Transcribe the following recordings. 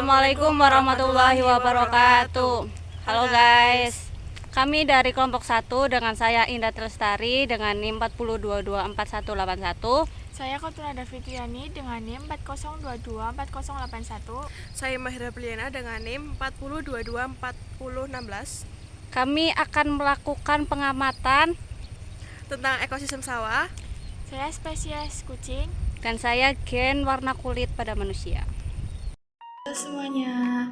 Assalamualaikum warahmatullahi wabarakatuh. Halo guys, kami dari kelompok 1 dengan saya Indah Lestari dengan NIM 40224181. Saya Kotrada Fitriani dengan NIM 40224081. Saya Mahira Bliana dengan NIM 40224016. Kami akan melakukan pengamatan tentang ekosistem sawah. Saya spesies kucing. Dan saya gen warna kulit pada manusia. Halo semuanya,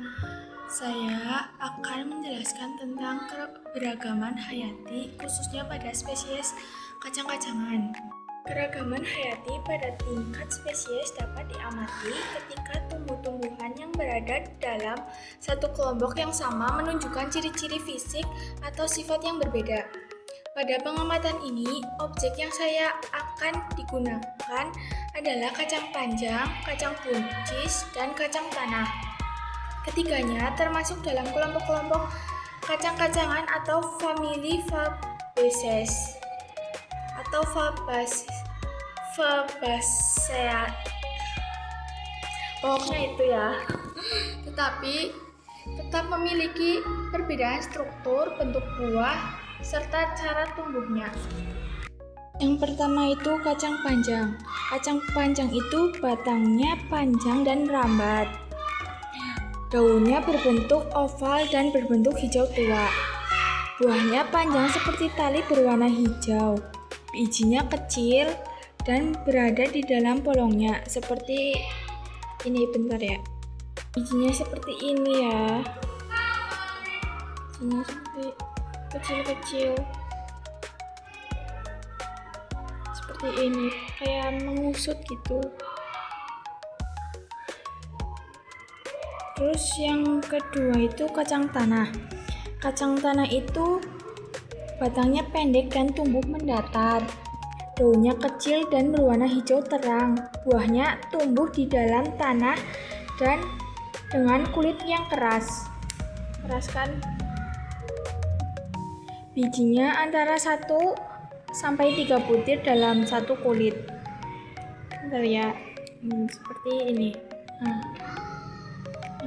saya akan menjelaskan tentang keberagaman hayati khususnya pada spesies kacang-kacangan. Keragaman hayati pada tingkat spesies dapat diamati ketika tumbuh-tumbuhan yang berada dalam satu kelompok yang sama menunjukkan ciri-ciri fisik atau sifat yang berbeda. Pada pengamatan ini, objek yang saya akan digunakan adalah kacang panjang, kacang buncis, dan kacang tanah. Ketiganya termasuk dalam kelompok-kelompok kacang-kacangan atau famili Fabaceae atau Fabaceae. Pokoknya itu ya. Tetapi tetap memiliki perbedaan struktur, bentuk buah, serta cara tumbuhnya. Yang pertama itu kacang panjang. Kacang panjang itu batangnya panjang dan merambat. Daunnya berbentuk oval dan berbentuk hijau tua. Buahnya panjang seperti tali berwarna hijau. Bijinya kecil dan berada di dalam polongnya. Seperti ini, bentar ya. Bijinya seperti ini ya. Bijinya seperti kecil-kecil seperti ini, kayak mengusut gitu. Terus yang kedua itu kacang tanah. Kacang tanah itu batangnya pendek dan tumbuh mendatar. Daunnya kecil dan berwarna hijau terang. Buahnya tumbuh di dalam tanah dan dengan kulit yang keras. Keras kan? Bijinya antara 1 sampai 3 butir dalam satu kulit. Bentar ya, seperti ini. Nah,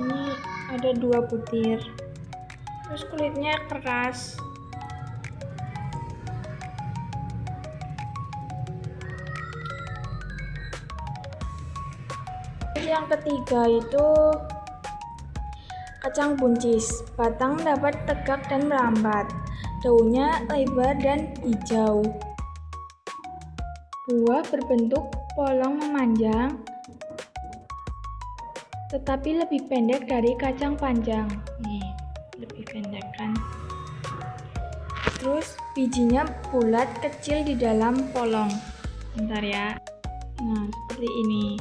ini ada 2 butir. Terus kulitnya keras. Terus yang ketiga itu kacang buncis. Batang dapat tegak dan merambat. Daunnya lebar dan hijau. Buah berbentuk polong memanjang, tetapi lebih pendek dari kacang panjang. Nih, lebih pendek kan. Terus bijinya bulat kecil di dalam polong. Bentar ya. Nah, seperti ini.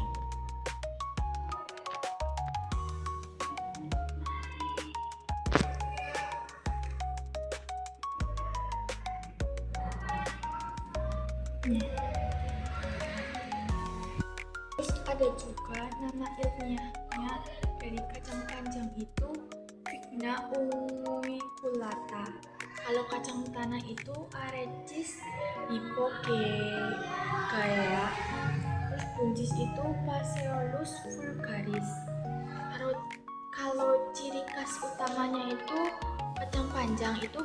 Terus ada juga nama ilmiahnya dari kacang panjang itu Vigna unguiculata. Kalau kacang tanah itu Arecis hypogaea. Terus buncis itu Phaseolus vulgaris. Kalau ciri khas utamanya itu kacang panjang itu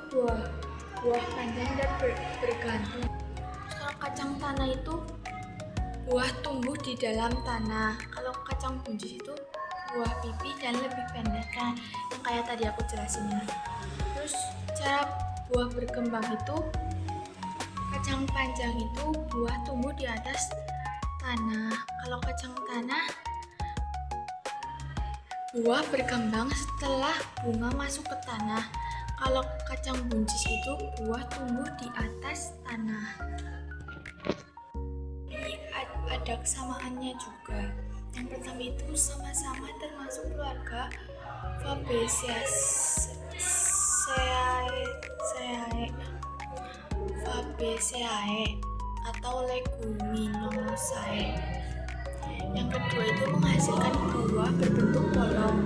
buah panjang dan bergantung. Kalau kacang tanah itu buah tumbuh di dalam tanah. Kalau kacang buncis itu buah pipi dan lebih pendek kan, yang kayak tadi aku jelasin ya. Terus cara buah berkembang itu kacang panjang itu buah tumbuh di atas tanah. Kalau kacang tanah buah berkembang setelah bunga masuk ke tanah. Kalau kacang buncis itu buah tumbuh di atas tanah. Ada kesamaannya juga. Yang pertama itu sama-sama termasuk keluarga Fabaceae atau Leguminosae. Yang kedua itu menghasilkan buah berbentuk polong.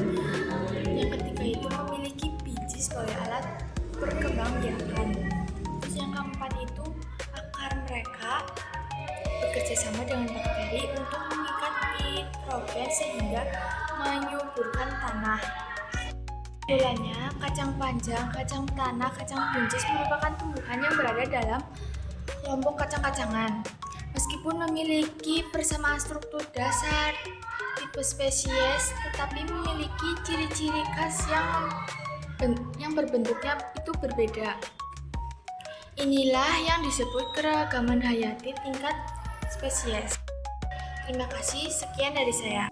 Yang ketiga itu memiliki biji sebagai alat perkembangbiakan. Terus yang keempat itu akar mereka bekerja sama dengan bakteri untuk mengikat nitrogen sehingga menyuburkan tanah. Mulanya, kacang panjang, kacang tanah, kacang buncis merupakan tumbuhan yang berada dalam kelompok kacang-kacangan. Meskipun memiliki persamaan struktur dasar tipe spesies, tetapi memiliki ciri-ciri khas yang berbentuknya itu berbeda. Inilah yang disebut keragaman hayati tingkat spesies. Terima kasih, sekian dari saya.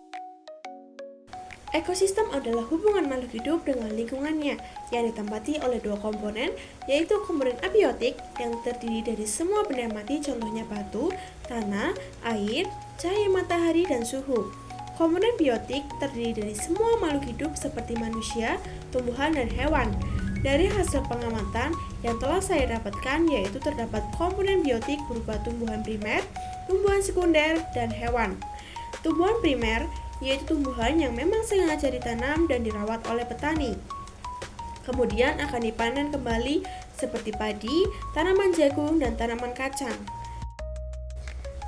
Ekosistem adalah hubungan makhluk hidup dengan lingkungannya yang ditempati oleh dua komponen, yaitu komponen abiotik yang terdiri dari semua benda mati, contohnya batu, tanah, air, cahaya matahari, dan suhu. Komponen biotik terdiri dari semua makhluk hidup seperti manusia, tumbuhan, dan hewan. Dari hasil pengamatan yang telah saya dapatkan, yaitu terdapat komponen biotik berupa tumbuhan primer, tumbuhan sekunder, dan hewan. Tumbuhan primer yaitu tumbuhan yang memang sengaja ditanam dan dirawat oleh petani. Kemudian akan dipanen kembali seperti padi, tanaman jagung, dan tanaman kacang.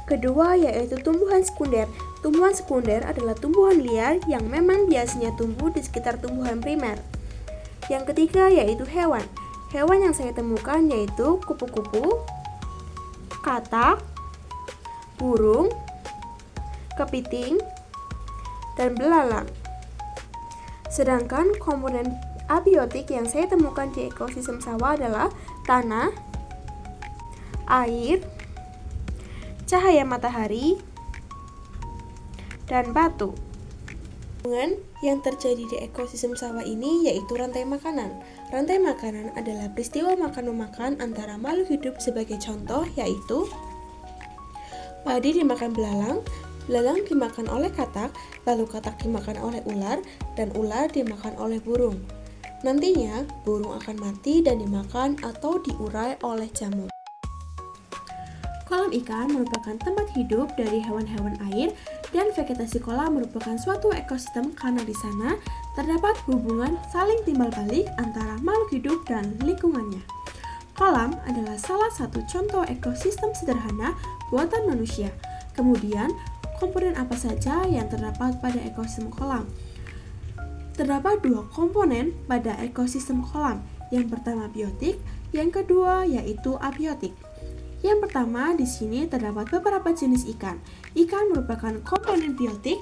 Kedua yaitu tumbuhan sekunder. Tumbuhan sekunder adalah tumbuhan liar yang memang biasanya tumbuh di sekitar tumbuhan primer. Yang ketiga yaitu hewan. Hewan yang saya temukan yaitu kupu-kupu, katak, burung, kepiting, dan belalang. Sedangkan komponen abiotik yang saya temukan di ekosistem sawah adalah tanah, air, cahaya matahari, dan batu. Hubungan yang terjadi di ekosistem sawah ini yaitu rantai makanan. Rantai makanan adalah peristiwa makan-memakan antara makhluk hidup, sebagai contoh yaitu padi dimakan belalang, belalang dimakan oleh katak, lalu katak dimakan oleh ular, dan ular dimakan oleh burung. Nantinya, burung akan mati dan dimakan atau diurai oleh jamur. Kolam ikan merupakan tempat hidup dari hewan-hewan air, dan vegetasi kolam merupakan suatu ekosistem karena di sana terdapat hubungan saling timbal balik antara makhluk hidup dan lingkungannya. Kolam adalah salah satu contoh ekosistem sederhana buatan manusia. Kemudian, komponen apa saja yang terdapat pada ekosistem kolam? Terdapat dua komponen pada ekosistem kolam. Yang pertama biotik, yang kedua yaitu abiotik. Yang pertama, di sini terdapat beberapa jenis ikan. Ikan merupakan komponen biotik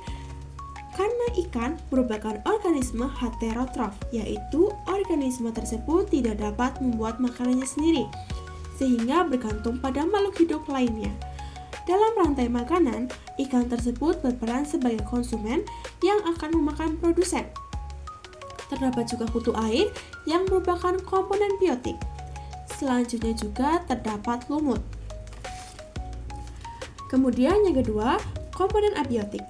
karena ikan merupakan organisme heterotrof, yaitu organisme tersebut tidak dapat membuat makanannya sendiri, sehingga bergantung pada makhluk hidup lainnya. Dalam rantai makanan, ikan tersebut berperan sebagai konsumen yang akan memakan produsen. Terdapat juga kutu air yang merupakan komponen biotik. Selanjutnya juga terdapat lumut. Kemudian yang kedua, komponen abiotik.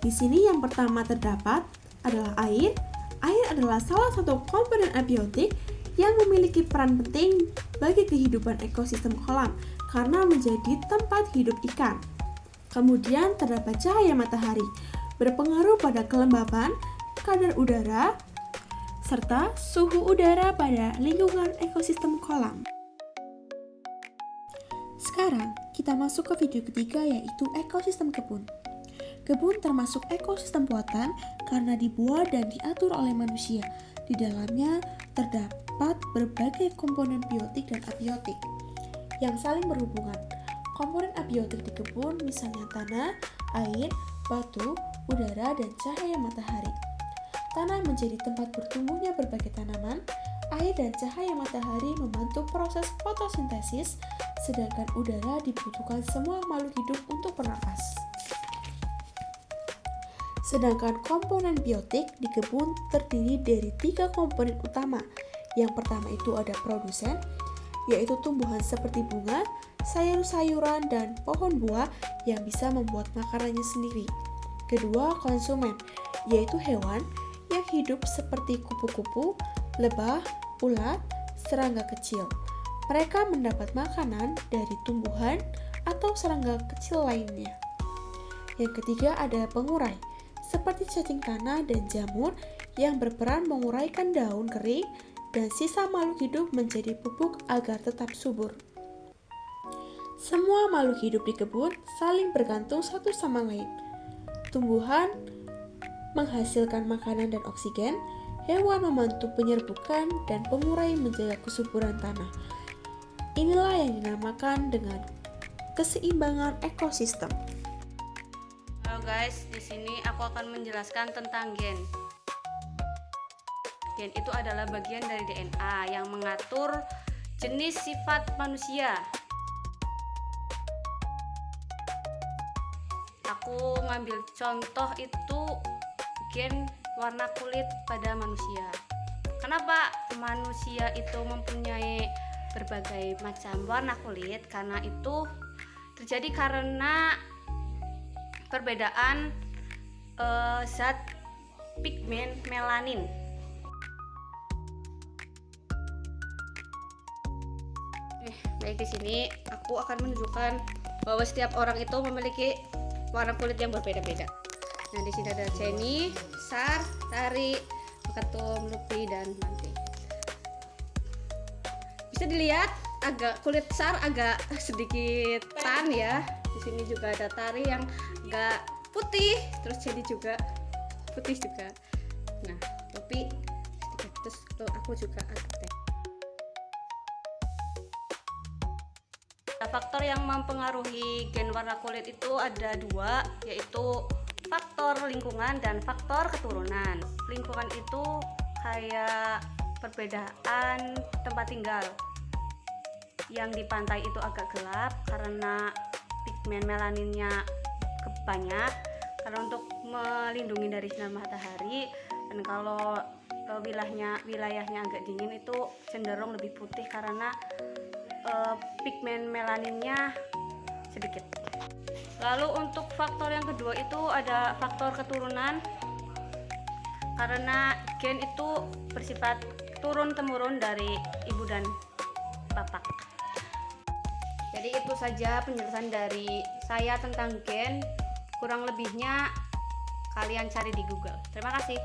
Di sini yang pertama terdapat adalah air. Air adalah salah satu komponen abiotik yang memiliki peran penting bagi kehidupan ekosistem kolam karena menjadi tempat hidup ikan. Kemudian terdapat cahaya matahari, berpengaruh pada kelembapan, kadar udara, serta suhu udara pada lingkungan ekosistem kolam. Sekarang kita masuk ke video ketiga, yaitu ekosistem kebun. Kebun termasuk ekosistem buatan karena dibuat dan diatur oleh manusia. Di dalamnya terdapat berbagai komponen biotik dan abiotik yang saling berhubungan. Komponen abiotik di kebun misalnya tanah, air, batu, udara, dan cahaya matahari. Tanah menjadi tempat bertumbuhnya berbagai tanaman, air dan cahaya matahari membantu proses fotosintesis, sedangkan udara dibutuhkan semua makhluk hidup untuk bernapas. Sedangkan komponen biotik di kebun terdiri dari 3 komponen utama. Yang pertama itu ada produsen, yaitu tumbuhan seperti bunga, sayur-sayuran, dan pohon buah yang bisa membuat makanannya sendiri. Kedua, konsumen, yaitu hewan yang hidup seperti kupu-kupu, lebah, ulat, serangga kecil. Mereka mendapat makanan dari tumbuhan atau serangga kecil lainnya. Yang ketiga ada pengurai, seperti cacing tanah dan jamur yang berperan menguraikan daun kering dan sisa makhluk hidup menjadi pupuk agar tetap subur. Semua makhluk hidup di kebun saling bergantung satu sama lain. Tumbuhan menghasilkan makanan dan oksigen, hewan membantu penyerbukan, dan pemurai menjaga kesuburan tanah. Inilah yang dinamakan dengan keseimbangan ekosistem. Halo guys, di sini aku akan menjelaskan tentang gen. Gen itu adalah bagian dari DNA yang mengatur jenis sifat manusia. Aku ngambil contoh itu gen warna kulit pada manusia. Kenapa manusia itu mempunyai berbagai macam warna kulit? Karena itu terjadi karena perbedaan zat pigmen melanin. Baik, di sini aku akan menunjukkan bahwa setiap orang itu memiliki warna kulit yang berbeda-beda. Nah, di sini ada Jenny, Sar, Tari, Ketum, Lupi, dan Manti. Bisa dilihat kulit Sar agak sedikit tan ya. Di sini juga ada Tari yang agak putih, terus Jenny juga putih juga. Nah, Lupi sedikit, terus aku juga agak teh. Faktor yang mempengaruhi gen warna kulit itu ada dua, yaitu faktor lingkungan dan faktor keturunan. Lingkungan itu kayak perbedaan tempat tinggal. Yang di pantai itu agak gelap karena pigmen melaninnya banyak, karena untuk melindungi dari sinar matahari. Dan kalau wilayahnya agak dingin itu cenderung lebih putih karena pigmen melaninnya sedikit. Lalu untuk faktor yang kedua itu ada faktor keturunan, karena gen itu bersifat turun-temurun dari ibu dan bapak. Jadi itu saja penjelasan dari saya tentang gen. Kurang lebihnya kalian cari di Google. Terima kasih.